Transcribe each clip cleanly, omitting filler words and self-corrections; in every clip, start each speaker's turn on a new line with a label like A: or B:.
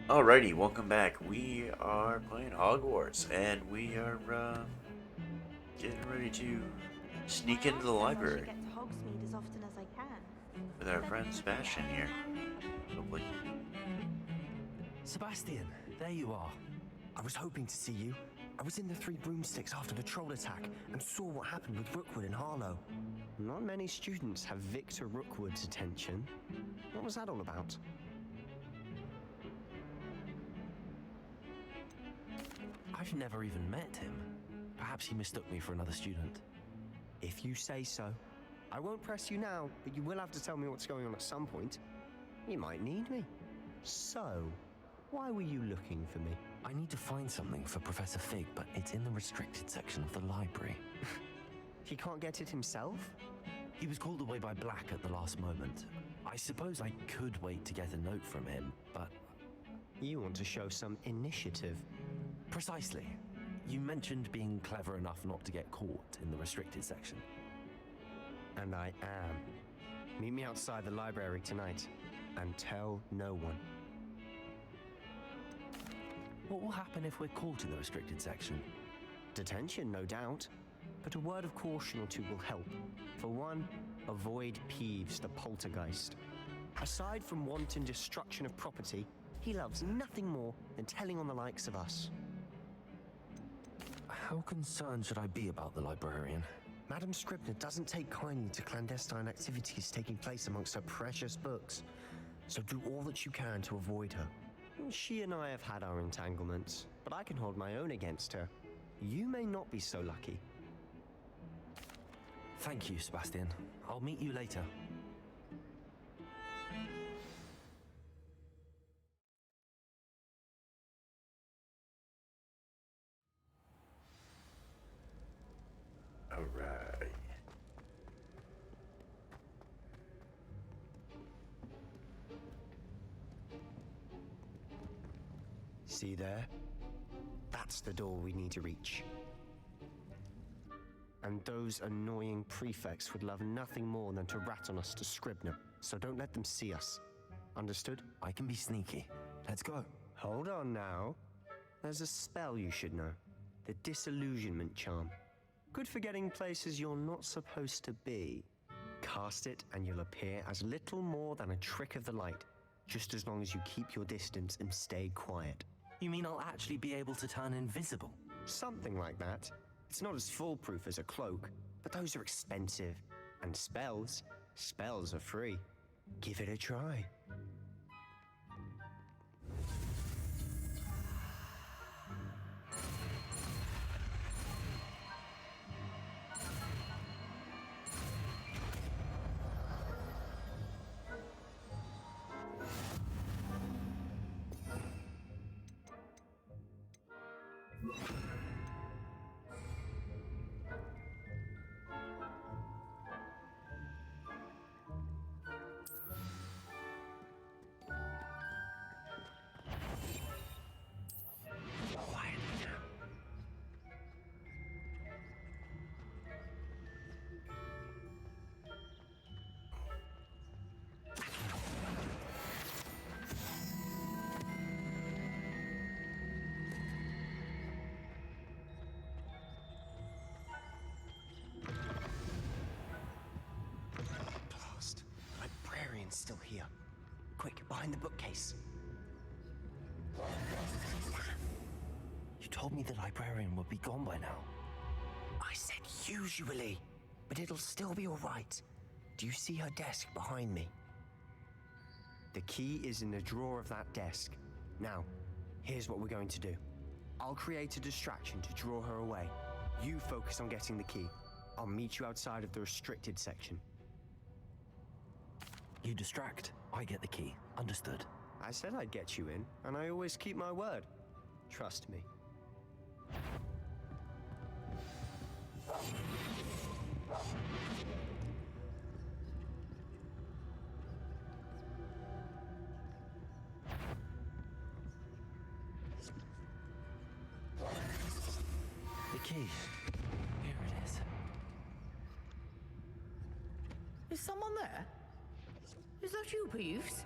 A: Alrighty, welcome back. We are playing Hogwarts, and we are getting ready to sneak into the
B: I should
A: library
B: get to Hogsmeade as often as I can.
A: with our friend Sebastian here. Hopefully.
C: Sebastian, there you are. I was hoping to see you. I was in the Three Broomsticks after the troll attack and saw what happened with Rookwood and Harlow.
D: Not many students have Victor Rookwood's attention. What was that all about?
C: I've never even met him. Perhaps he mistook me for another student.
D: If you say so. I won't press you now, but you will have to tell me what's going on at some point. You might need me. So, why were you looking for me?
C: I need to find something for Professor Fig, but it's in the restricted section of the library.
D: He can't get it himself?
C: He was called away by Black at the last moment. I suppose I could wait to get a note from him, but...
D: You want to show some initiative.
C: Precisely. You mentioned being clever enough not to get caught in the restricted section.
D: And I am. Meet me outside the library tonight, and tell no one.
C: What will happen if we're caught in the restricted section?
D: Detention, no doubt. But a word of caution or two will help. For one, avoid Peeves the poltergeist. Aside from wanton destruction of property, he loves nothing more than telling on the likes of us.
C: How concerned should I be about the librarian?
D: Madam Scribner doesn't take kindly to clandestine activities taking place amongst her precious books, so do all that you can to avoid her. She and I have had our entanglements, but I can hold my own against her. You may not be so lucky.
C: Thank you, Sebastian. I'll meet you later.
A: Alright.
D: See there? That's the door we need to reach. And those annoying prefects would love nothing more than to rat on us to Scribner, so don't let them see us. Understood?
C: I can be sneaky. Let's go.
D: Hold on now. There's a spell you should know. The Disillusionment Charm. Good for getting places you're not supposed to be. Cast it and you'll appear as little more than a trick of the light, just as long as you keep your distance and stay quiet.
C: You mean I'll actually be able to turn invisible?
D: Something like that. It's not as foolproof as a cloak, but those are expensive. And spells are free. Give it a try. Still here. Quick, behind the bookcase.
C: You told me the librarian would be gone by now.
D: I said usually, but it'll still be all right. Do you see her desk behind me? The key is in the drawer of that desk. Now, here's what we're going to do. I'll create a distraction to draw her away. You focus on getting the key. I'll meet you outside of the restricted section.
C: You distract, I get the key. Understood.
D: I said I'd get you in, and I always keep my word. Trust me.
C: The key. Here it is.
E: Is someone there? Is that you, Peeves?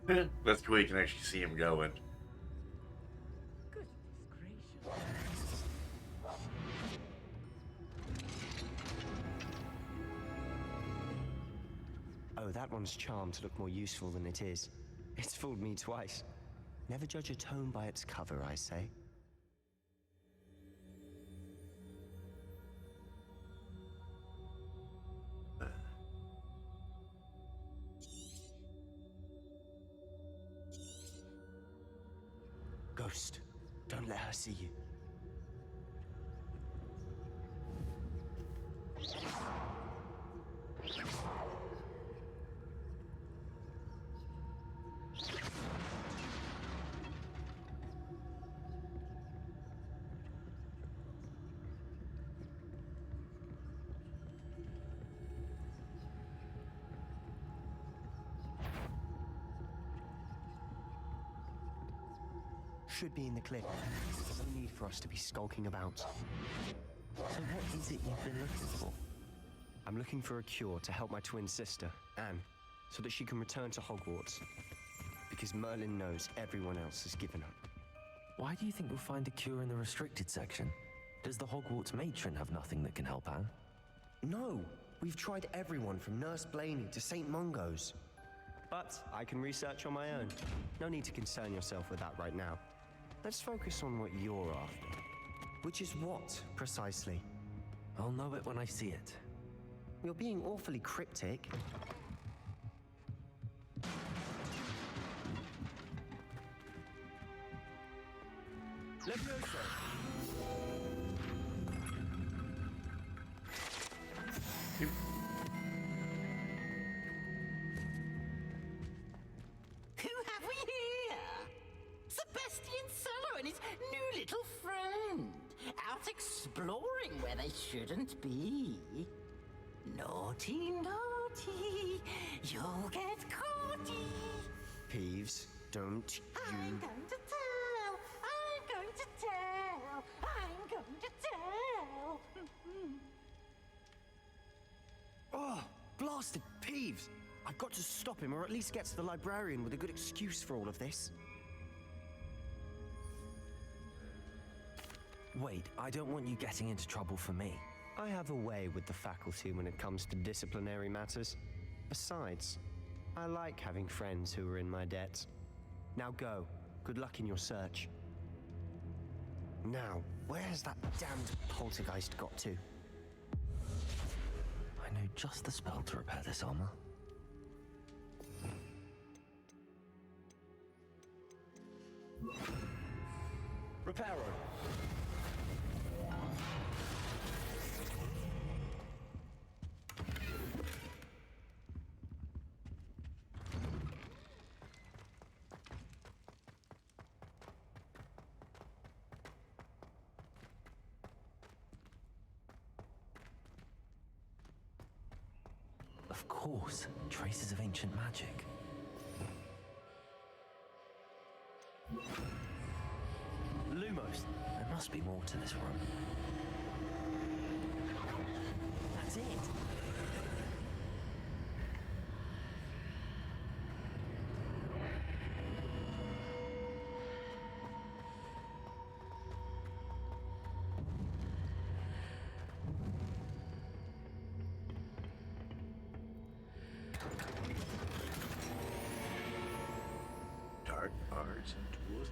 A: That's cool. You can actually see him going.
E: Goodness gracious.
D: Oh, that one's charmed to look more useful than it is. It's fooled me twice. Never judge a tome by its cover, I say. Ghost, don't let her see you. Should be in the clip. There's no need for us to be skulking about.
C: So what is it you've been looking for?
D: I'm looking for a cure to help my twin sister, Anne, so that she can return to Hogwarts. Because Merlin knows everyone else has given up.
C: Why do you think you'll find a cure in the restricted section? Does the Hogwarts matron have nothing that can help Anne?
D: No! We've tried everyone from Nurse Blaney to St. Mungo's. But I can research on my own. No need to concern yourself with that right now. Let's focus on what you're after. Which is what, precisely?
C: I'll know it when I see it.
D: You're being awfully cryptic. Levioso!
E: Who have we here? Sebastian Cello and his new little friend. Out exploring where they shouldn't be. Naughty, naughty. You'll get caughty.
D: Peeves, don't
E: I'm
D: you...
E: going to tell. I'm going to tell. I'm going to tell.
D: Oh, blasted Peeves! I've got to stop him, or at least get to the librarian with a good excuse for all of this.
C: Wait, I don't want you getting into trouble for me.
D: I have a way with the faculty when it comes to disciplinary matters. Besides, I like having friends who are in my debt. Now go. Good luck in your search. Now, where has that damned poltergeist got to?
C: I know just the spell to repair this armor.
D: Reparo.
C: Of course, traces of ancient magic.
D: Lumos.
C: There must be more to this room. That's it.
A: Dark arts and tools.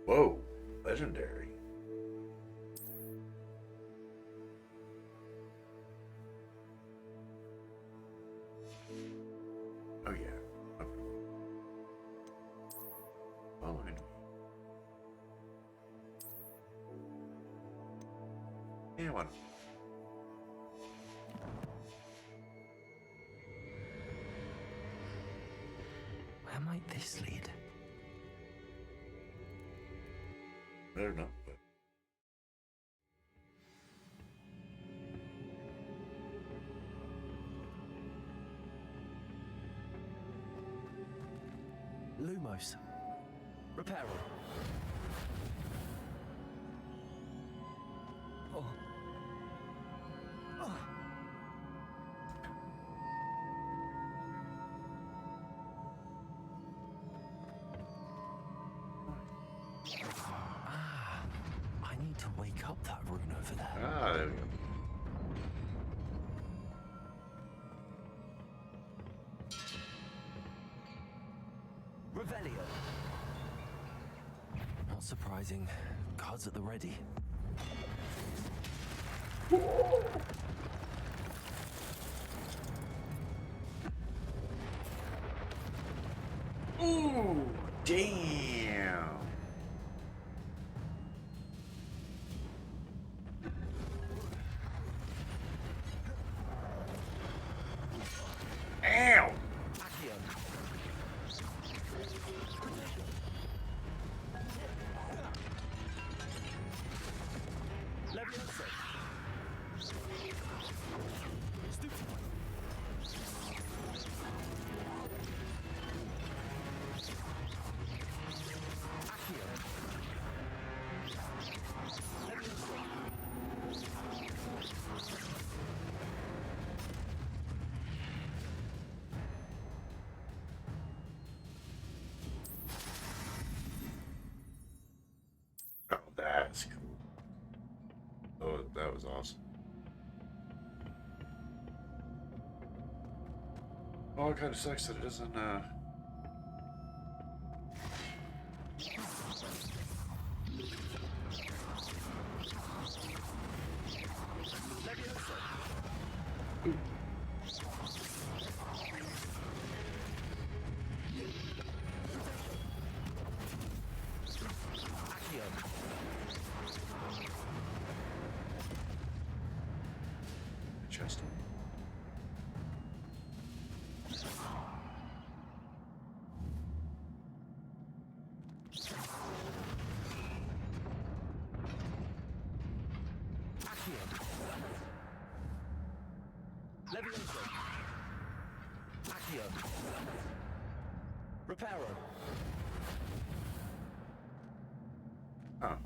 A: Whoa, legendary. Oh yeah. Okay. Following. Yeah, one.
C: Where might this lead?
A: I don't know, but
C: Lumos.
D: Reparo.
C: I need to wake up that rune over there.
A: Ah, there we go.
C: Revelio. Not surprising. Guards at the ready.
A: Ooh, damn. Ow.
C: Accio. Levioso. Stupefy. Accio. Levioso.
A: Oh, that's cool. Oh, that was awesome. Oh, it kind of sucks that it doesn't, chest.
C: Levioso. Accio. Reparo.
A: Oh.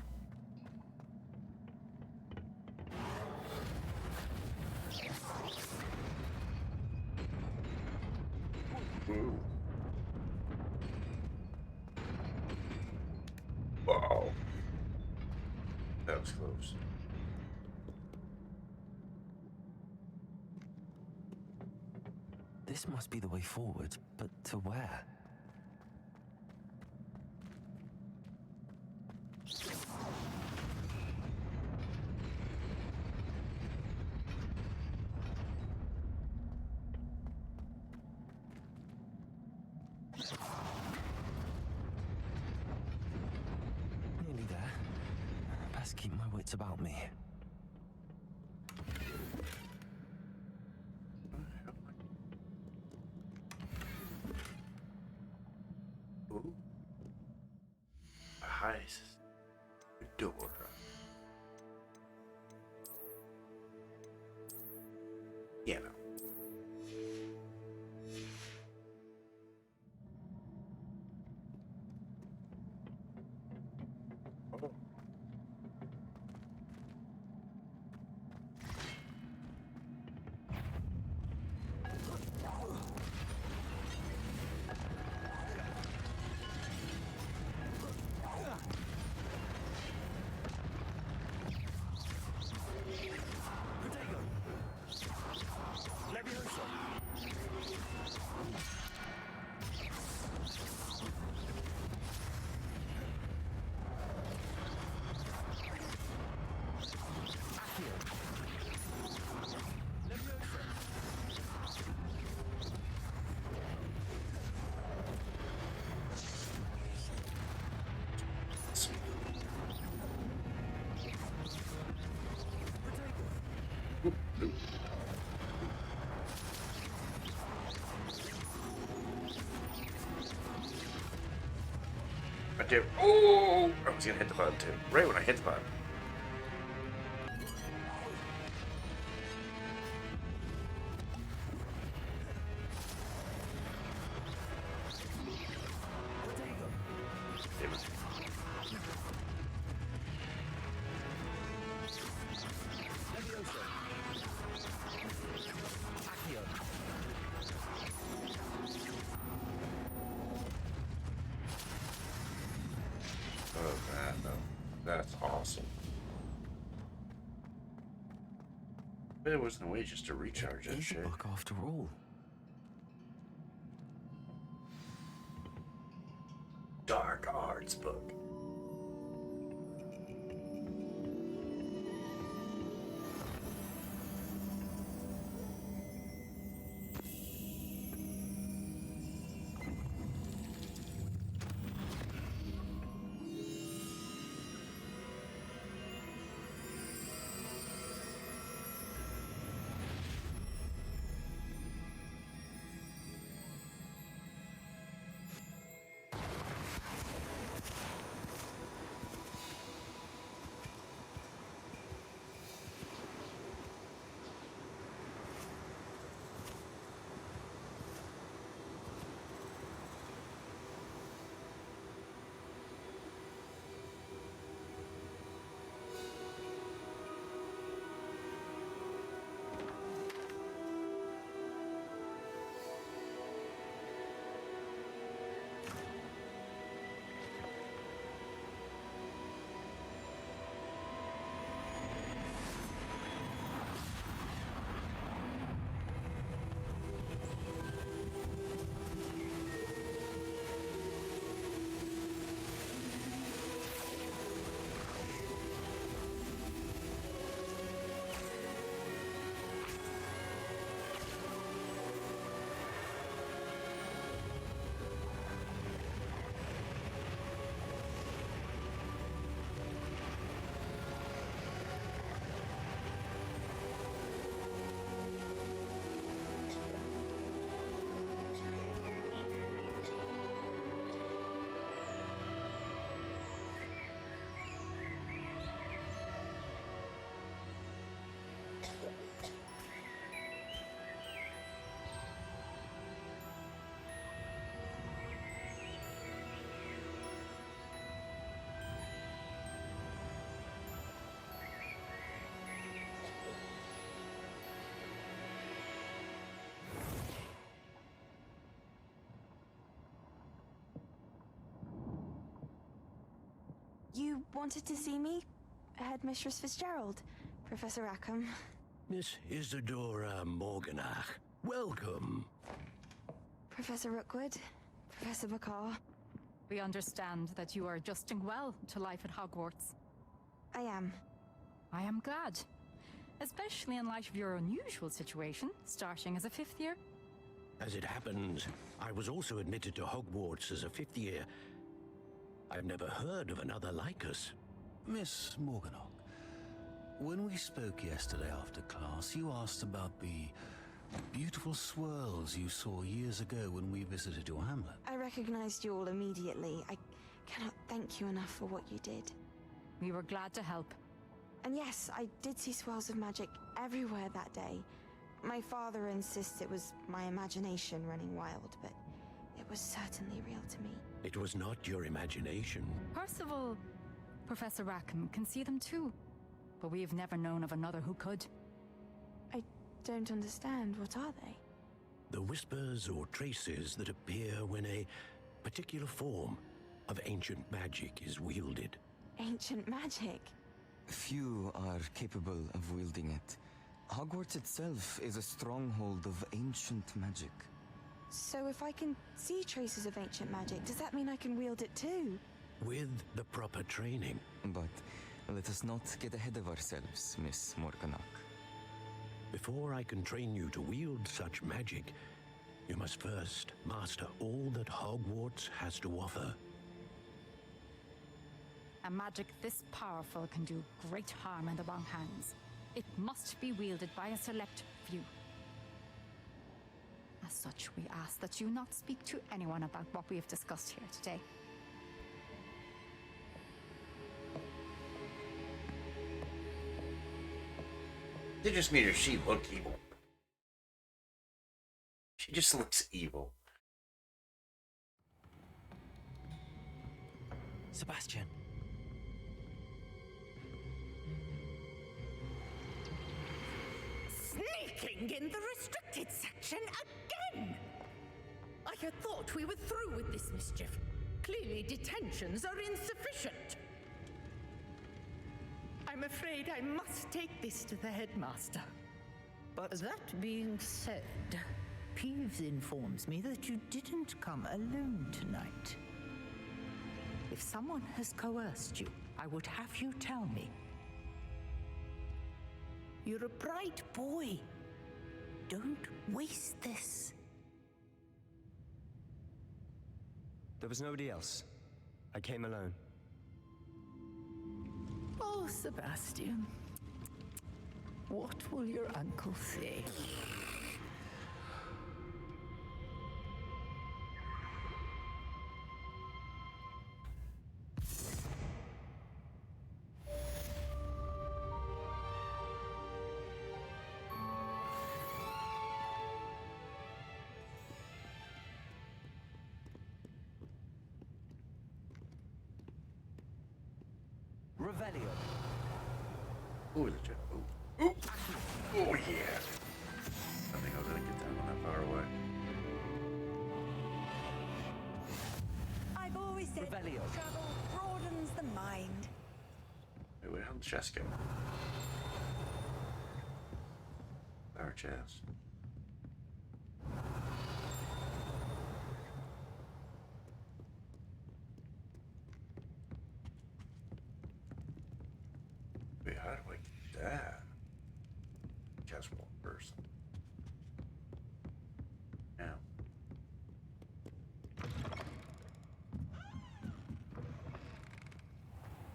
A: Ooh. Wow. That was close.
C: This must be the way forward, but to where? Nearly there. Best keep my wits about me.
A: Ooh. A heist door. Yeah, no. Oh.
C: Levioso. Accio. Levioso.
A: I did. Oh! I was gonna hit the button too. Right when I hit the button. Damn it.
C: Levioso. Accio.
A: Oh, man. there wasn't a way just to recharge that
C: Here's
A: shit.
C: a book after all.
A: Dark arts book.
B: You wanted to see me? Headmistress Fitzgerald, Professor Rackham.
F: Miss Isadora Morganach, welcome.
B: Professor Rookwood, Professor McCaw.
G: We understand that you are adjusting well to life at Hogwarts.
B: I am.
G: I am glad. Especially in light of your unusual situation, starting as a fifth year.
F: As it happens, I was also admitted to Hogwarts as a fifth year. I've never heard of another like us.
H: Miss Morganock, when we spoke yesterday after class, you asked about the beautiful swirls you saw years ago when we visited your hamlet.
B: I recognized you all immediately. I cannot thank you enough for what you did.
G: We were glad to help.
B: And yes, I did see swirls of magic everywhere that day. My father insists it was my imagination running wild, but it was certainly real to me.
F: It was not your imagination.
G: Percival, Professor Rackham can see them too. But we have never known of another who could.
B: I don't understand. What are they?
F: The whispers or traces that appear when a particular form of ancient magic is wielded.
B: Ancient magic?
I: Few are capable of wielding it. Hogwarts itself is a stronghold of ancient magic.
B: So if I can see traces of ancient magic, does that mean I can wield it too?
F: With the proper training.
I: But let us not get ahead of ourselves, Miss Morganock.
F: Before I can train you to wield such magic, you must first master all that Hogwarts has to offer.
G: A magic this powerful can do great harm in the wrong hands. It must be wielded by a select few. As such, we ask that you not speak to anyone about what we have discussed here today.
A: They just made her she look evil. She just looks evil.
C: Sebastian.
E: Sneaking in the restricted section again! I had thought we were through with this mischief. Clearly detentions are insufficient. I'm afraid I must take this to the headmaster.
C: But
J: That being said, Peeves informs me that you didn't come alone tonight. If someone has coerced you, I would have you tell me. You're a bright boy. Don't waste this.
C: there was nobody else. I came alone.
J: Oh, Sebastian. What will your uncle say?
C: Revelio.
A: Ooh, the jet. Ooh. Ooh. Oh, yeah. I think I was gonna get that one that far away.
K: I've always said
C: Revelio.
K: travel broadens the mind.
A: Wait, where did the chest go? Our chest. Wait, how do I get that? Just one person. Now.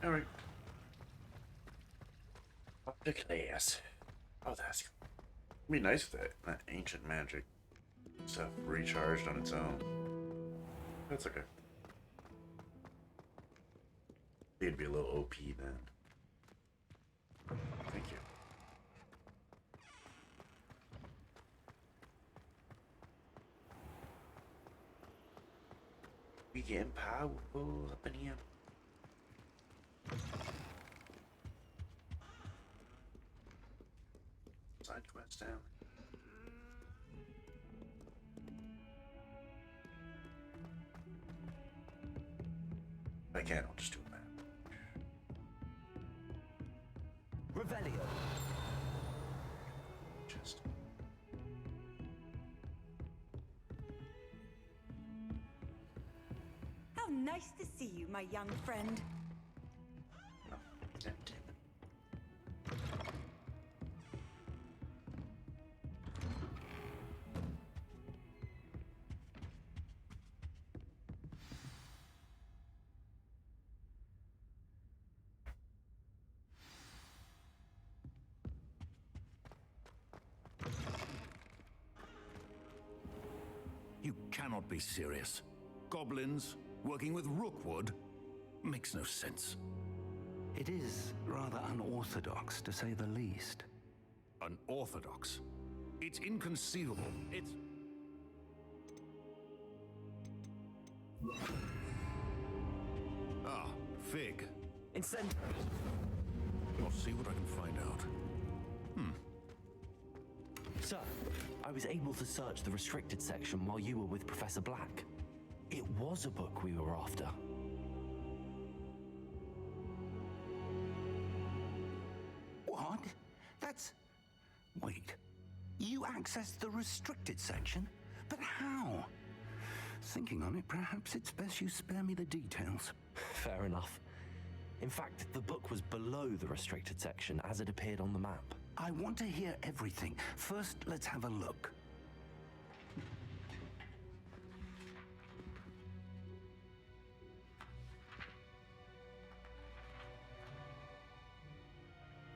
A: Alright. Up to class. Oh, that's cool. It'd be nice if that ancient magic stuff recharged on its own. That's okay. It'd be a little OP then. Thank you. We getting powerful up in here. Side quest down. If I can, I'll just do that.
C: Revelio.
A: Just.
K: How nice to see you, my young friend.
A: Oh, damn it.
H: You cannot be serious. Goblins working with Rookwood makes no sense.
F: It is rather unorthodox, to say the least.
H: Unorthodox? It's inconceivable. It's... Ah, Fig.
C: Incent.
H: I'll see what I can find out.
C: Sir, I was able to search the restricted section while you were with Professor Black. It was a book we were after.
F: What? That's... Wait. You accessed the restricted section? But how? Thinking on it, perhaps it's best you spare me the details.
C: Fair enough. In fact, the book was below the restricted section as it appeared on the map.
F: I want to hear everything. First, let's have a look.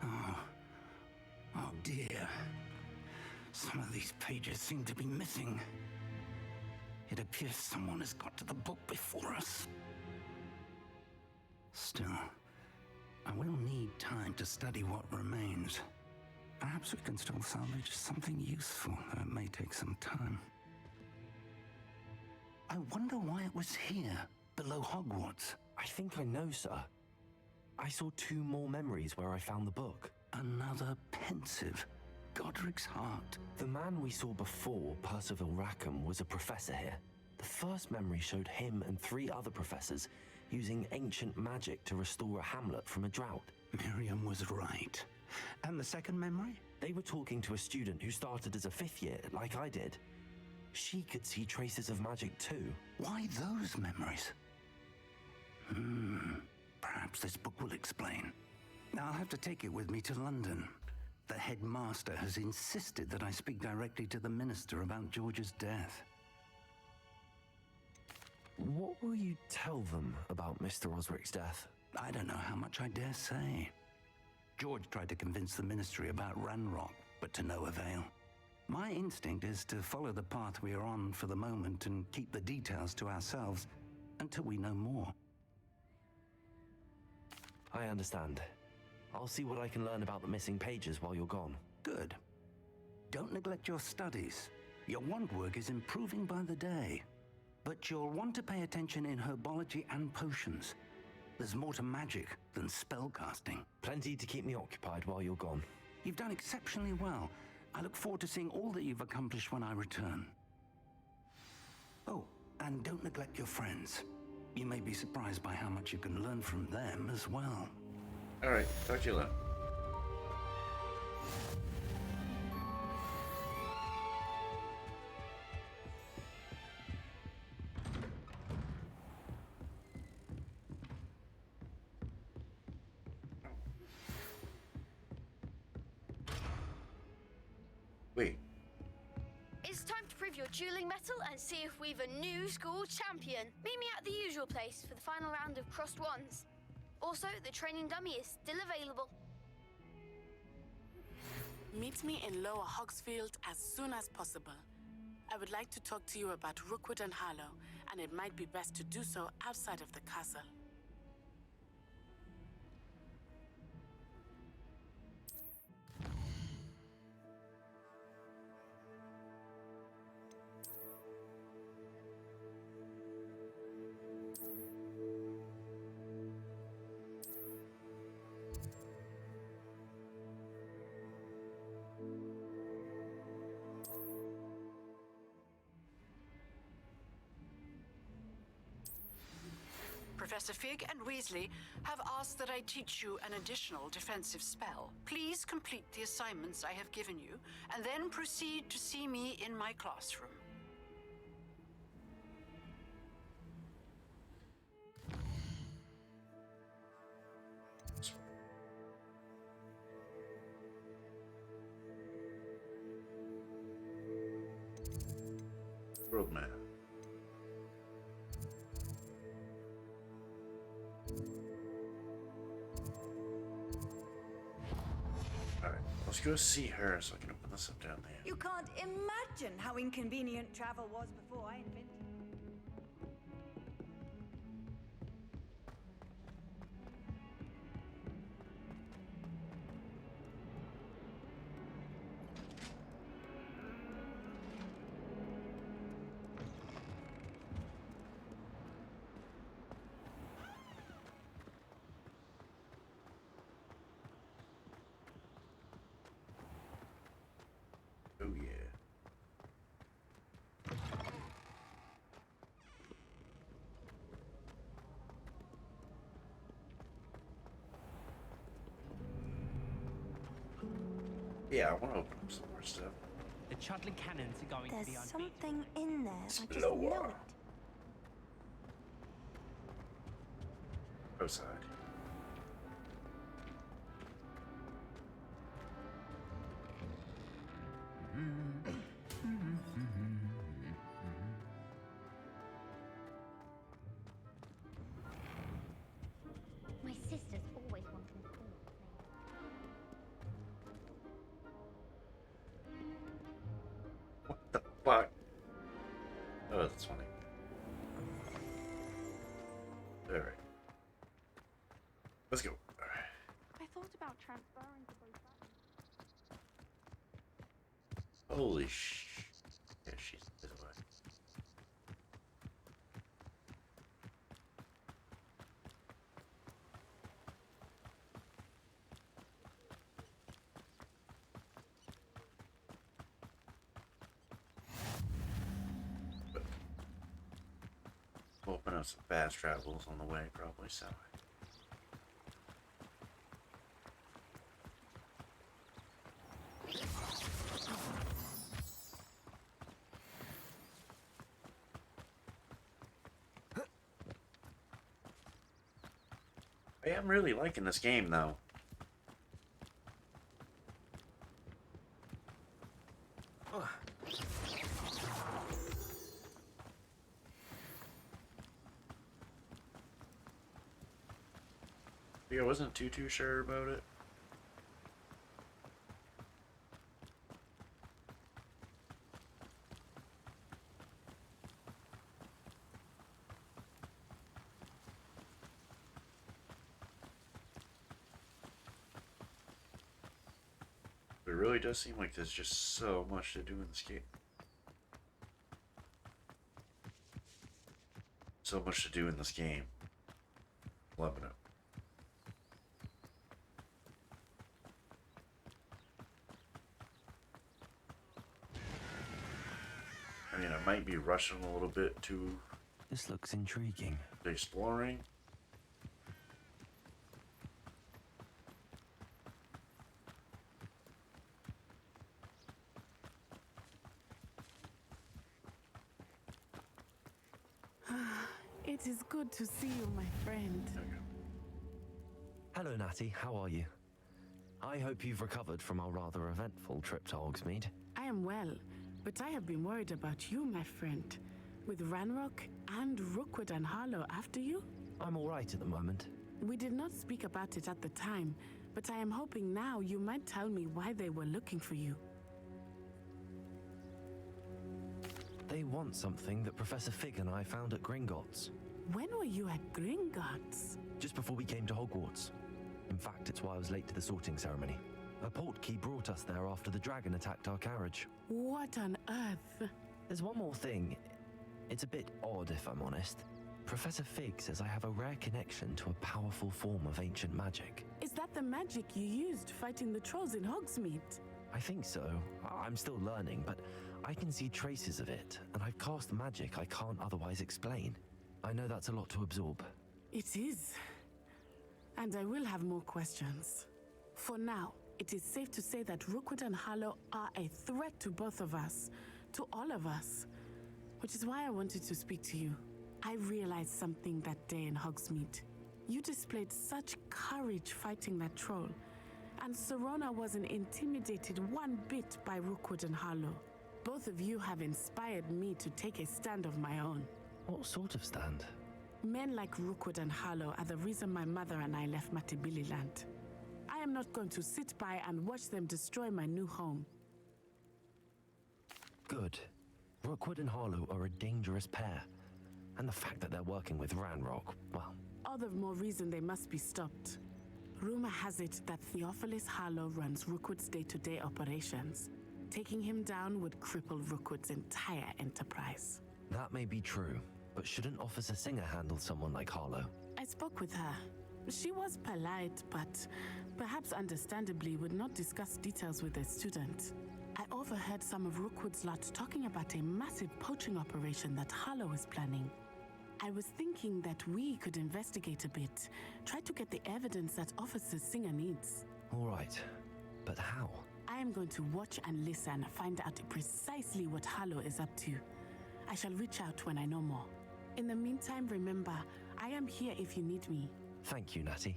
F: Oh dear. Some of these pages seem to be missing. It appears someone has got to the book before us. Still, I will need time to study what remains. Perhaps we can still salvage something useful, though it may take some time. I wonder why it was here, below Hogwarts.
C: I think I know, sir. I saw 2 more memories where I found the book.
F: Another pensive. Godric's heart.
C: The man we saw before, Percival Rackham, was a professor here. The first memory showed him and 3 other professors using ancient magic to restore a hamlet from a drought.
F: Miriam was right. And the second memory?
C: They were talking to a student who started as a 5th year, like I did. She could see traces of magic too.
F: Why those memories? Perhaps this book will explain. I'll have to take it with me to London. The headmaster has insisted that I speak directly to the minister about George's death.
C: What will you tell them about Mr. Osric's death?
F: I don't know how much I dare say. George tried to convince the ministry about Ranrock, but to no avail. My instinct is to follow the path we are on for the moment and keep the details to ourselves until we know more.
C: I understand. I'll see what I can learn about the missing pages while you're gone.
F: Good. Don't neglect your studies. Your wand work is improving by the day. But you'll want to pay attention in herbology and potions. There's more to magic than spellcasting.
C: Plenty to keep me occupied while you're gone.
F: You've done exceptionally well. I look forward to seeing all that you've accomplished when I return. Oh, and don't neglect your friends. You may be surprised by how much you can learn from them as well.
A: All right, talk to you later. Wait.
L: It's time to prove your dueling mettle and see if we've a new school champion. Meet me at the usual place for the final round of crossed wands. Also, the training dummy is still available.
M: Meet me in Lower Hogsfield as soon as possible. I would like to talk to you about Rookwood and Harlow, and it might be best to do so outside of the castle.
N: Professor Fig and Weasley have asked that I teach you an additional defensive spell. Please complete the assignments I have given you, and then proceed to see me in my classroom.
A: Roadmap. Let's go see her so I can open this up down there.
K: You can't imagine how inconvenient travel was before I invented it.
A: Oh yeah. Yeah, I want to open up some more stuff.
O: The Chudley cannons are going to be
B: There's
O: unbeatable.
B: something in there. I just
A: Explore.
B: know it.
A: Outside.
L: My sister's always wanting to call me.
A: What the fuck? Oh, that's funny. Alright. Let's go.
G: I thought about transferring to both sides.
A: Holy sh... Yeah, she's this way. Open up some fast travels on the way, probably, so... I am really liking this game, though. Yeah, I wasn't too sure about it. It really does seem like there's just so much to do in this game. So much to do in this game. Loving it. I mean, I might be rushing a little bit to
C: This looks intriguing.
A: exploring.
M: It is good to see you, my friend.
C: Hello, Natty. How are you? I hope you've recovered from our rather eventful trip to Hogsmeade.
M: I am well, but I have been worried about you, my friend. With Ranrock and Rookwood and Harlow after you?
C: I'm all right at the moment.
M: We did not speak about it at the time, but I am hoping now you might tell me why they were looking for you.
C: They want something that Professor Fig and I found at Gringotts.
M: When were you at Gringotts?
C: Just before we came to Hogwarts. In fact, it's why I was late to the sorting ceremony. A portkey brought us there after the dragon attacked our carriage.
M: What on earth?
C: There's one more thing. It's a bit odd, if I'm honest. Professor Fig says I have a rare connection to a powerful form of ancient magic.
M: Is that the magic you used fighting the trolls in Hogsmeade?
C: I think so. I'm still learning, but I can see traces of it, and I've cast magic I can't otherwise explain. I know that's a lot to absorb.
M: It is. And I will have more questions. For now, it is safe to say that Rookwood and Harlow are a threat to both of us, to all of us. Which is why I wanted to speak to you. I realized something that day in Hogsmeade. You displayed such courage fighting that troll, and Serona wasn't intimidated one bit by Rookwood and Harlow. Both of you have inspired me to take a stand of my own.
C: What sort of stand?
M: Men like Rookwood and Harlow are the reason my mother and I left Matibili-land. I am not going to sit by and watch them destroy my new home.
C: Good. Rookwood and Harlow are a dangerous pair. And the fact that they're working with Ranrock, well...
M: All the more reason they must be stopped. Rumor has it that Theophilus Harlow runs Rookwood's day-to-day operations. Taking him down would cripple Rookwood's entire enterprise.
C: That may be true, but shouldn't Officer Singer handle someone like Harlow?
M: I spoke with her. She was polite, but perhaps understandably would not discuss details with a student. I overheard some of Rookwood's lot talking about a massive poaching operation that Harlow is planning. I was thinking that we could investigate a bit, try to get the evidence that Officer Singer needs.
C: All right, but how?
M: I am going to watch and listen, find out precisely what Harlow is up to. I shall reach out when I know more. In the meantime, remember, I am here if you need me.
C: Thank you, Natty.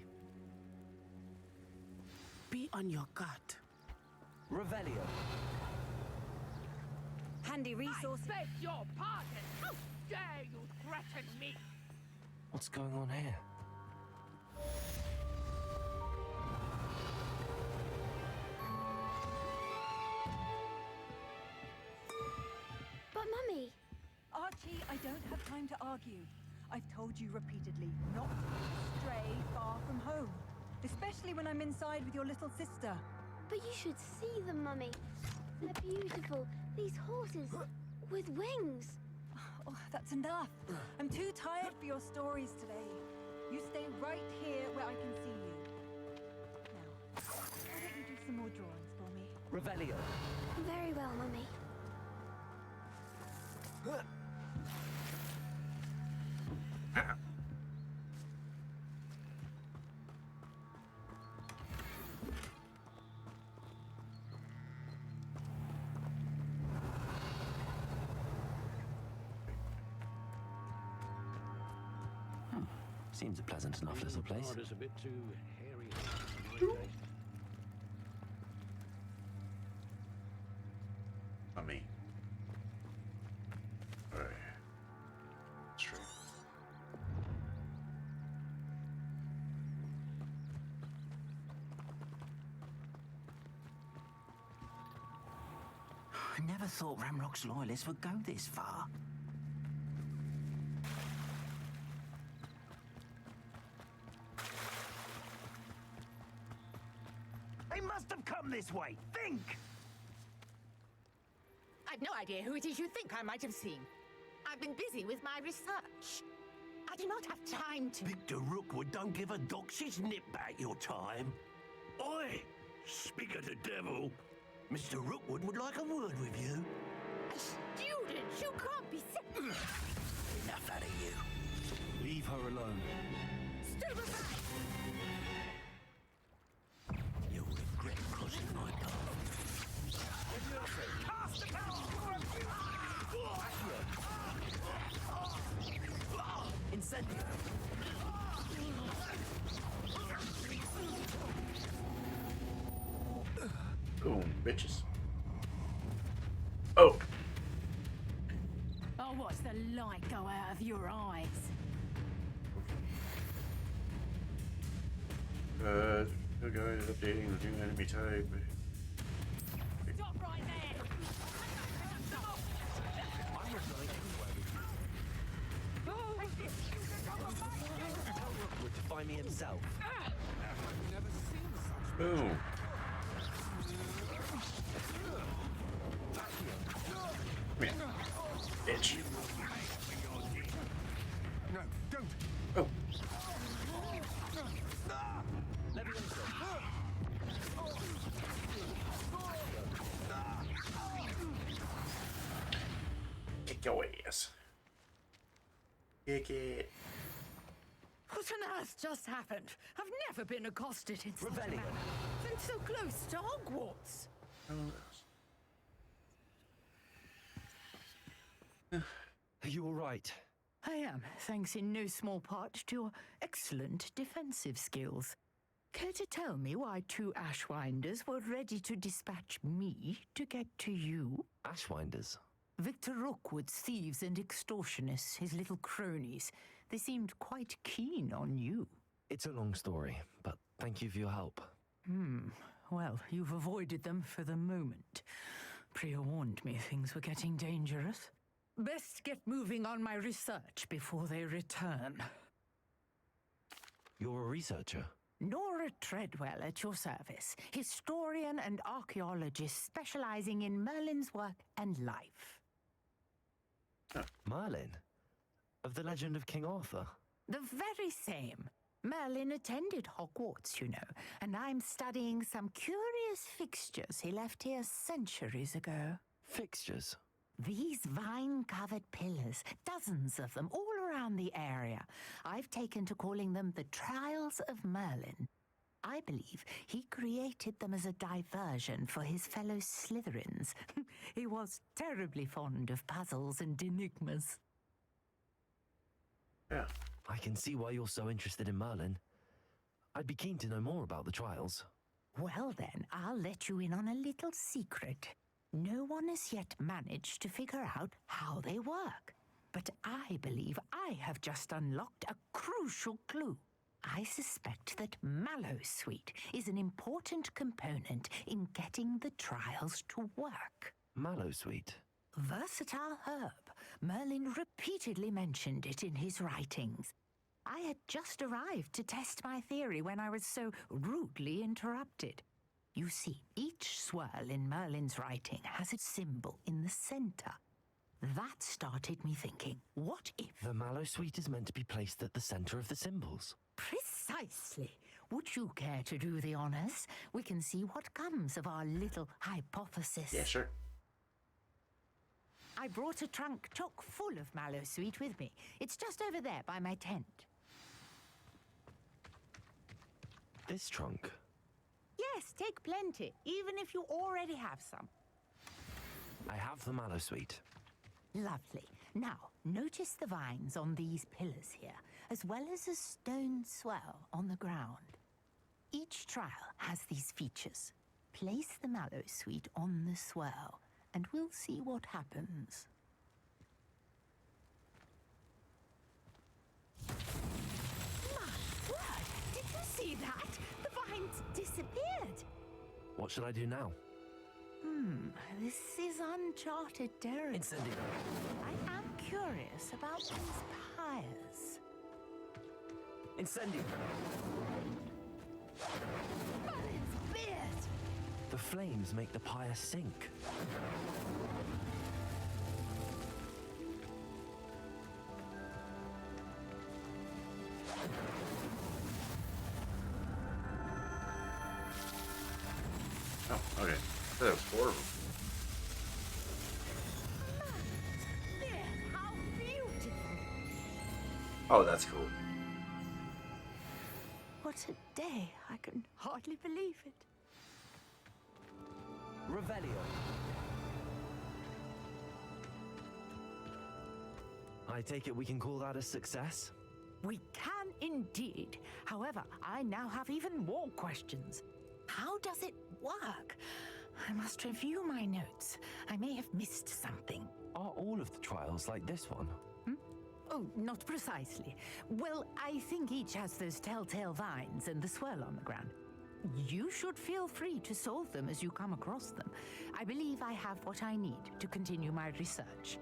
M: Be on your guard.
C: Revelio.
K: Handy resources.
P: I beg your pardon. How dare you threaten me?
C: What's going on here?
L: But Mummy...
K: Archie, I don't have time to argue. I've told you repeatedly not to stray far from home. Especially when I'm inside with your little sister.
L: But you should see them, Mummy. They're beautiful. These horses with wings.
K: Oh, that's enough. I'm too tired for your stories today. You stay right here where I can see you. Now, why don't you do some more drawings for me?
C: Revelio.
L: Very well, Mummy.
C: Seems a pleasant enough little place.
Q: Is a bit too hairy for my taste.
A: Not me. Alright. Straight.
E: I never thought Ramrock's loyalists would go this far.
R: They must have come this way. Think!
J: I've no idea who it is you think I might have seen. I've been busy with my research. I do not have time to...
R: Victor Rookwood don't give a doxy's nip back your time. Oi! Speak of the devil. Mr. Rookwood would like a word with you.
J: A student? You can't be...
R: Enough out of you.
H: Leave her alone.
J: Stay aside!
R: You'll regret crossing my path. Cast the
C: Incendio!
A: Boom, bitches. Oh!
G: Oh, watch the light go out of your eyes.
A: The guide is updating the new enemy type.
G: Stop right there!
C: Would to find me himself.
A: Boom. Come here, bitch.
F: No, don't.
A: Oh. Kick your ass. Kick it.
J: What on earth just happened? I've never been accosted in such a manner. And so close to Hogwarts.
C: Are you all right?
J: I am, thanks in no small part to your excellent defensive skills. Care to tell me why two Ashwinders were ready to dispatch me to get to you?
C: Ashwinders?
J: Victor Rookwood's thieves and extortionists, his little cronies. They seemed quite keen on you.
C: It's a long story, but thank you for your help.
J: Well, you've avoided them for the moment. Priya warned me things were getting dangerous. Best get moving on my research before they return.
C: You're a researcher?
J: Nora Treadwell at your service, historian and archaeologist specializing in Merlin's work and life.
C: Merlin? Of the legend of King Arthur?
J: The very same. Merlin attended Hogwarts, you know, and I'm studying some curious fixtures he left here centuries ago.
C: Fixtures?
J: These vine-covered pillars, dozens of them all around the area. I've taken to calling them the Trials of Merlin. I believe he created them as a diversion for his fellow Slytherins. He was terribly fond of puzzles and enigmas.
A: Yeah.
C: I can see why you're so interested in Merlin. I'd be keen to know more about the trials.
J: Well then, I'll let you in on a little secret. No one has yet managed to figure out how they work. But I believe I have just unlocked a crucial clue. I suspect that Mallowsweet is an important component in getting the trials to work.
C: Mallowsweet?
J: Versatile herb. Merlin repeatedly mentioned it in his writings. I had just arrived to test my theory when I was so rudely interrupted. You see, each swirl in Merlin's writing has its symbol in the center. That started me thinking, what if...
C: The Mallowsweet is meant to be placed at the center of the symbols.
J: Precisely. Would you care to do the honors? We can see what comes of our little hypothesis.
A: Yeah, sure.
J: I brought a trunk chock full of Mallowsweet with me. It's just over there by my tent.
C: This trunk?
J: Yes, take plenty, even if you already have some.
C: I have the Mallowsweet.
J: Lovely. Now, notice the vines on these pillars here. as well as a stone swell on the ground. Each trial has these features. Place the mallow sweet on the swell, and we'll see what happens. My word! Did you see that? The vines disappeared!
C: What should I do now?
J: This is uncharted territory.
C: Incendio.
J: I am curious about these pyres.
C: Incendio.
J: But it's weird!
C: The flames make the pyre sink.
A: Oh, okay. That was horrible.
J: How beautiful!
A: Oh, that's cool.
J: What a day! I can hardly believe it.
C: Revelio. I take it we can call that a success?
J: We can indeed. However, I now have even more questions. How does it work? I must review my notes. I may have missed something.
C: Are all of the trials like this one?
J: Oh, not precisely. Well, I think each has those telltale vines and the swirl on the ground. You should feel free to solve them as you come across them. I believe I have what I need to continue my research.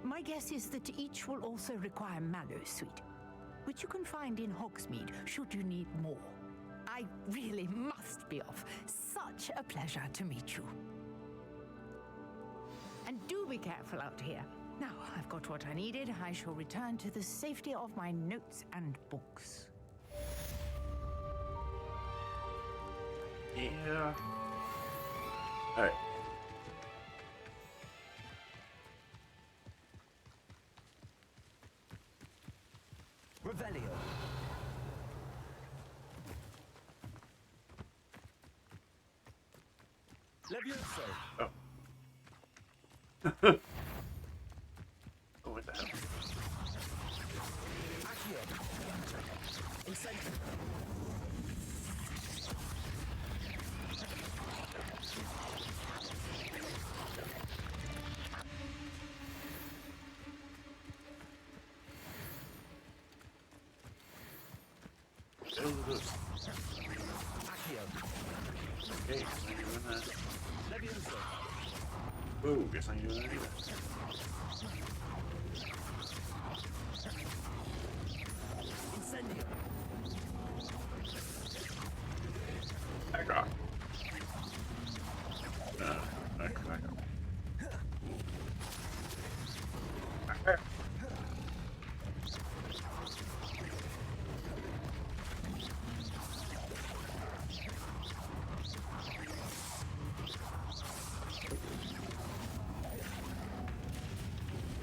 J: My guess is that each will also require mallow sweet, which you can find in Hogsmeade should you need more. I really must be off. Such a pleasure to meet you. And do be careful out here. Now I've got what I needed. I shall return to the safety of my notes and books.
A: Yeah. All right.
C: Revelio. Levioso.
A: Oh. Oh, what the hell?
C: Accio. Incendio. Accio.
A: Okay, guess I ain't doing that.
C: Levioso.
A: Ooh, guess I ain't doing that either.
C: Incendio.
A: Back off. Back off. Back off.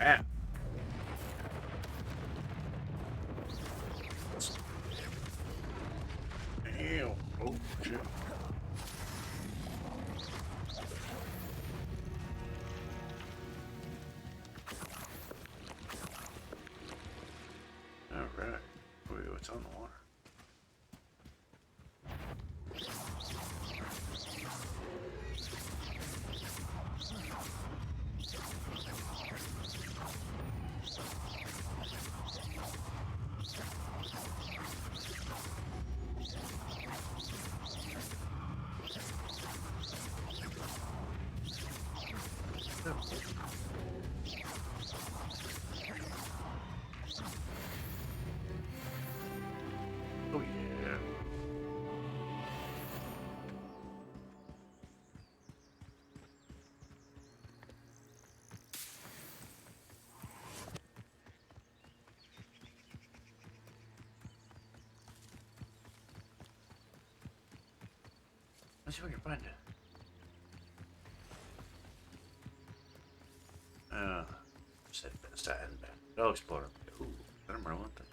A: Ah. Damn. Oh, shit. All right. Wait, what's on the water? Oh yeah. Let's see if we can find it. Said best I hadn't been. I'll explore. Ooh, I don't remember one thing.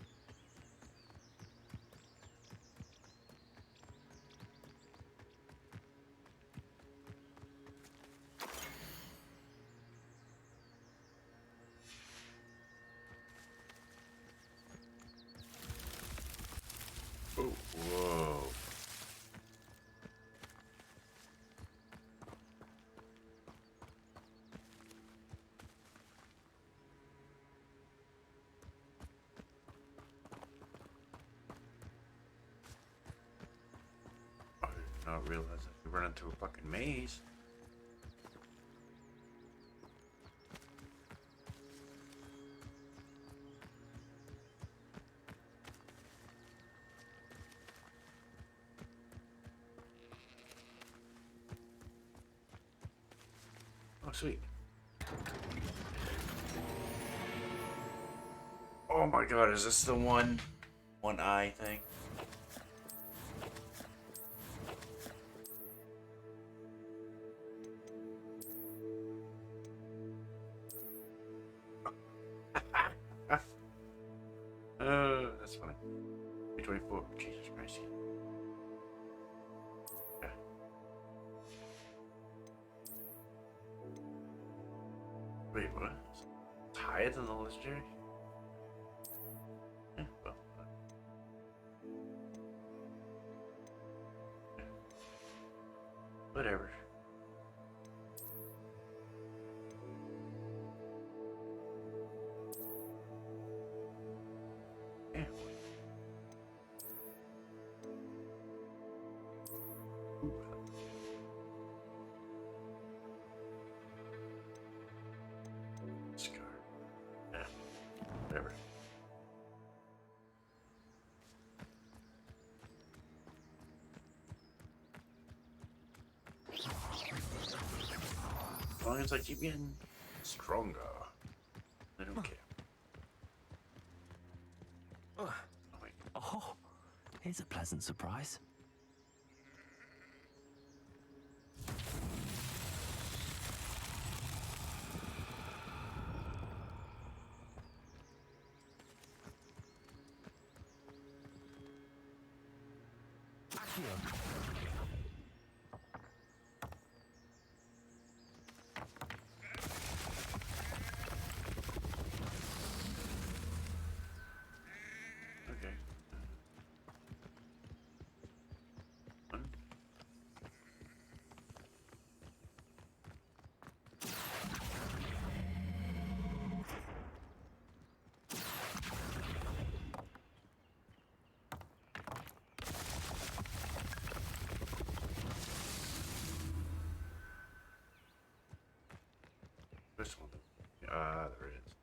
A: Whoa. I did not realize that we run into a fucking maze. Oh, sweet. Oh my god, is this the one eye thing? That's funny. 324. Jesus Christ. Yeah. Wait, what? It's higher than the legendary? Yeah, well. Whatever. Yeah. Ooh. Scar. Yeah. Whatever. As long as I keep getting stronger, I don't care.
C: Oh, here's a pleasant surprise.
A: Okay. One. This one. There it is.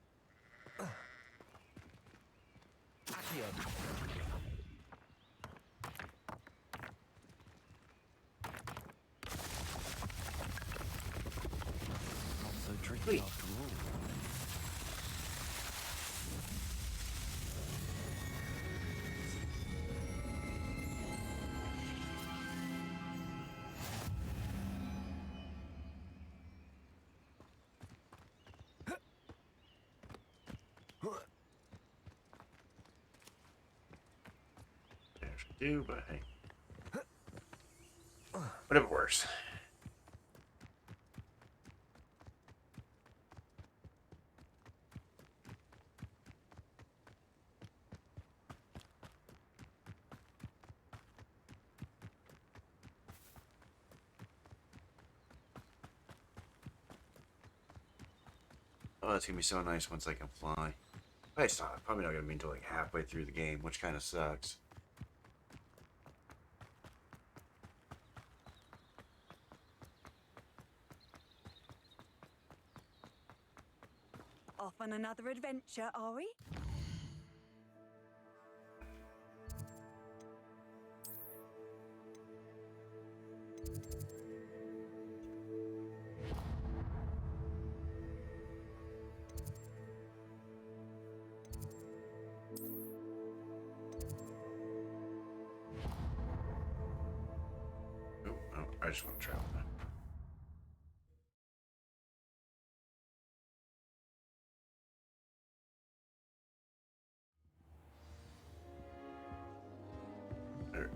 C: Not so tricky after all.
A: Do, but hey. Whatever works. Oh, it's gonna be so nice once I can fly. But it's not, probably not gonna be until like halfway through the game, which kind of sucks.
K: Off on another adventure, are we?
A: Oh, I just want to travel now. There.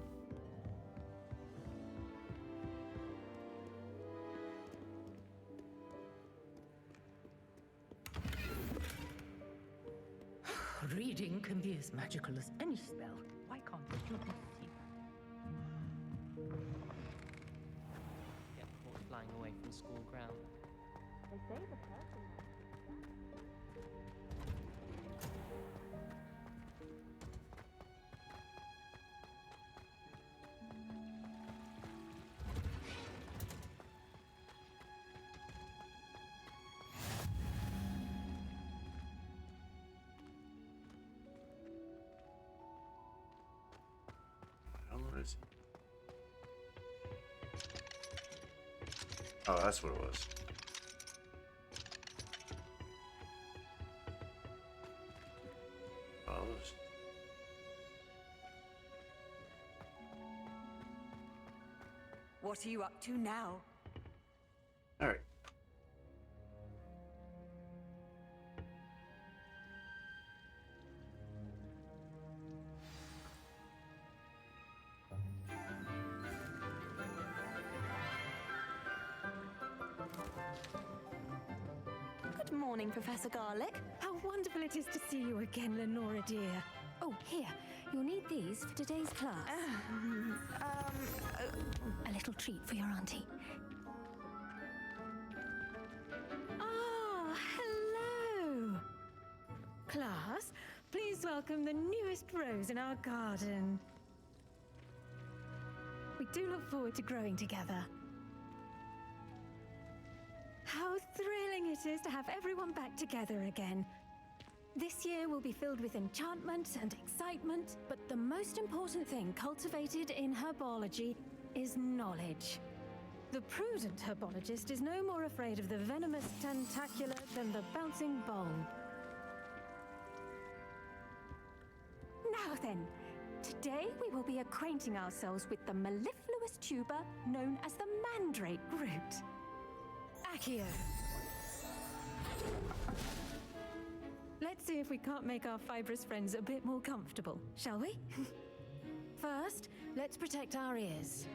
J: Reading can be as magical as any spell. Why can't you just see?
O: flying away from school ground.
B: They say the person.
A: Oh, that's what it was. Oh,
K: What are you up to now?
A: all right.
S: Good morning, Professor Garlick. How wonderful it is to see you again, Lenora dear. Oh, here. You'll need these for today's class. A little treat for your auntie. Ah, hello. Class, please welcome the newest rose in our garden. We do look forward to growing together. How thrilling it is to have everyone back together again. This year will be filled with enchantment and excitement, but the most important thing cultivated in herbology is knowledge. The prudent herbologist is no more afraid of the venomous tentacular than the bouncing bulb. Now then, today we will be acquainting ourselves with the mellifluous tuber known as the mandrake root. Accio. Let's see if we can't make our fibrous friends a bit more comfortable, shall we? First, let's protect our ears.